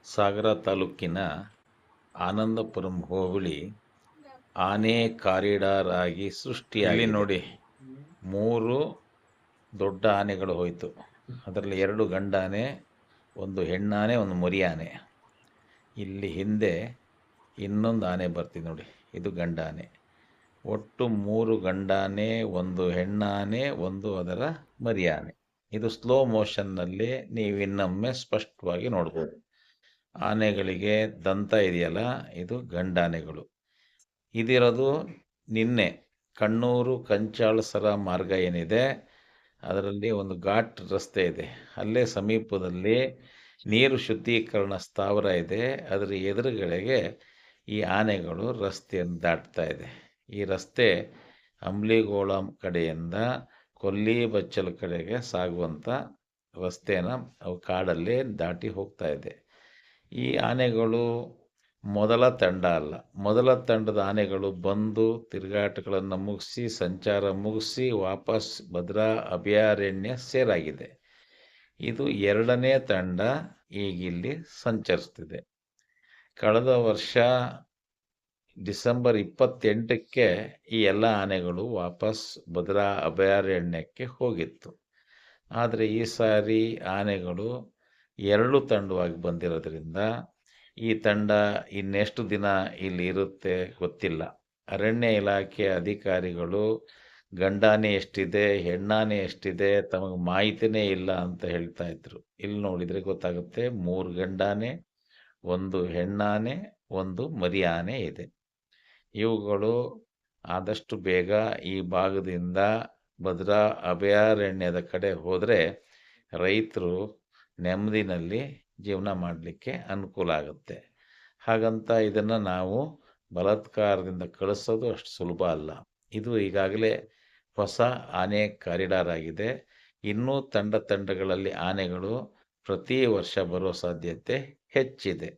ಸಾಗರ ತಾಲೂಕಿನ ಆನಂದಪುರಂ ಹೋಬಳಿ ಆನೆ ಕಾರಿಡಾರ್ ಆಗಿ ಸೃಷ್ಟಿಯಾಗಿದೆ. ಇಲ್ಲಿ ನೋಡಿ, 3 ದೊಡ್ಡ ಆನೆಗಳು ಹೋಯಿತು. ಅದರಲ್ಲಿ 2 ಗಂಡಾನೆ, 1 ಹೆಣ್ಣಾನೆ, 1 ಮರಿಯಾನೆ. ಇಲ್ಲಿ ಹಿಂದೆ ಇನ್ನೊಂದು ಆನೆ ಬರ್ತಿದೆ ನೋಡಿ, ಇದು ಗಂಡಾನೆ. ಒಟ್ಟು 3 ಗಂಡಾನೆ, 1 ಹೆಣ್ಣಾನೆ, 1 ಅದರ ಮರಿಯಾನೆ. ಇದು ಸ್ಲೋ ಮೋಷನ್ನಲ್ಲಿ ನೀವು ಇನ್ನೊಮ್ಮೆ ಸ್ಪಷ್ಟವಾಗಿ ನೋಡ್ಬೋದು. ಆನೆಗಳಿಗೆ ದಂತ ಇದೆಯಲ್ಲ, ಇದು ಗಂಡಾನೆಗಳು. ಇದಿರೋದು ನಿನ್ನೆ ಕಣ್ಣೂರು ಕಂಚಾಳಸರ ಮಾರ್ಗ ಏನಿದೆ, ಅದರಲ್ಲಿ ಒಂದು ಘಾಟ್ ರಸ್ತೆ ಇದೆ. ಅಲ್ಲೇ ಸಮೀಪದಲ್ಲಿ ನೀರು ಶುದ್ಧೀಕರಣ ಸ್ಥಾವರ ಇದೆ. ಅದರ ಎದುರುಗಡೆಗೆ ಈ ಆನೆಗಳು ರಸ್ತೆಯನ್ನು ದಾಟ್ತಾ ಇದೆ. ಈ ರಸ್ತೆ ಅಂಬ್ಲಿಗೋಳ ಕಡೆಯಿಂದ ಕೊಲ್ಲಿ ಬಚ್ಚಲ ಕಡೆಗೆ ಸಾಗುವಂಥ ರಸ್ತೆನ ಅವು ಕಾಡಲ್ಲೇ ದಾಟಿ ಹೋಗ್ತಾ ಇದೆ. ಈ ಆನೆಗಳು ಮೊದಲ ತಂಡ ಅಲ್ಲ. ಮೊದಲ ತಂಡದ ಆನೆಗಳು ಬಂದು ತಿರುಗಾಟಗಳನ್ನು ಮುಗಿಸಿ, ಸಂಚಾರ ಮುಗಿಸಿ ವಾಪಸ್ ಭದ್ರಾ ಅಭಯಾರಣ್ಯ ಸೇರಾಗಿದೆ. ಇದು 2ನೇ ತಂಡ ಈಗಿಲ್ಲಿ ಸಂಚರಿಸ್ತಿದೆ. ಕಳೆದ ವರ್ಷ ಡಿಸೆಂಬರ್ 28ಕ್ಕೆ ಈ ಎಲ್ಲ ಆನೆಗಳು ವಾಪಸ್ ಭದ್ರಾ ಅಭಯಾರಣ್ಯಕ್ಕೆ ಹೋಗಿತ್ತು. ಆದರೆ ಈ ಸಾರಿ ಆನೆಗಳು 2 ತಂಡವಾಗಿ ಬಂದಿರೋದ್ರಿಂದ ಈ ತಂಡ ಇನ್ನೆಷ್ಟು ದಿನ ಇಲ್ಲಿ ಇರುತ್ತೆ ಗೊತ್ತಿಲ್ಲ. ಅರಣ್ಯ ಇಲಾಖೆ ಅಧಿಕಾರಿಗಳು ಗಂಡಾನೆ ಎಷ್ಟಿದೆ, ಹೆಣ್ಣಾನೆ ಎಷ್ಟಿದೆ ತಮಗೆ ಮಾಹಿತಿನೇ ಇಲ್ಲ ಅಂತ ಹೇಳ್ತಾ ಇದ್ರು. ಇಲ್ಲಿ ನೋಡಿದರೆ ಗೊತ್ತಾಗುತ್ತೆ, 3 ಗಂಡಾನೆ, 1 ಹೆಣ್ಣಾನೆ, 1 ಮರಿಯಾನೆ ಇದೆ. ಇವುಗಳು ಆದಷ್ಟು ಬೇಗ ಈ ಭಾಗದಿಂದ ಭದ್ರಾ ಅಭಯಾರಣ್ಯದ ಕಡೆ ಹೋದರೆ ರೈತರು ನೆಮ್ಮದಿನಲ್ಲಿ ಜೀವನ ಮಾಡಲಿಕ್ಕೆ ಅನುಕೂಲ ಆಗುತ್ತೆ. ಹಾಗಂತ ಇದನ್ನು ನಾವು ಬಲಾತ್ಕಾರದಿಂದ ಕಳಿಸೋದು ಅಷ್ಟು ಸುಲಭ ಅಲ್ಲ. ಇದು ಈಗಾಗಲೇ ಹೊಸ ಆನೆ ಕಾರಿಡಾರ್ ಆಗಿದೆ. ಇನ್ನೂ ತಂಡಗಳಲ್ಲಿ ಆನೆಗಳು ಪ್ರತಿ ವರ್ಷ ಬರೋ ಸಾಧ್ಯತೆ ಹೆಚ್ಚಿದೆ.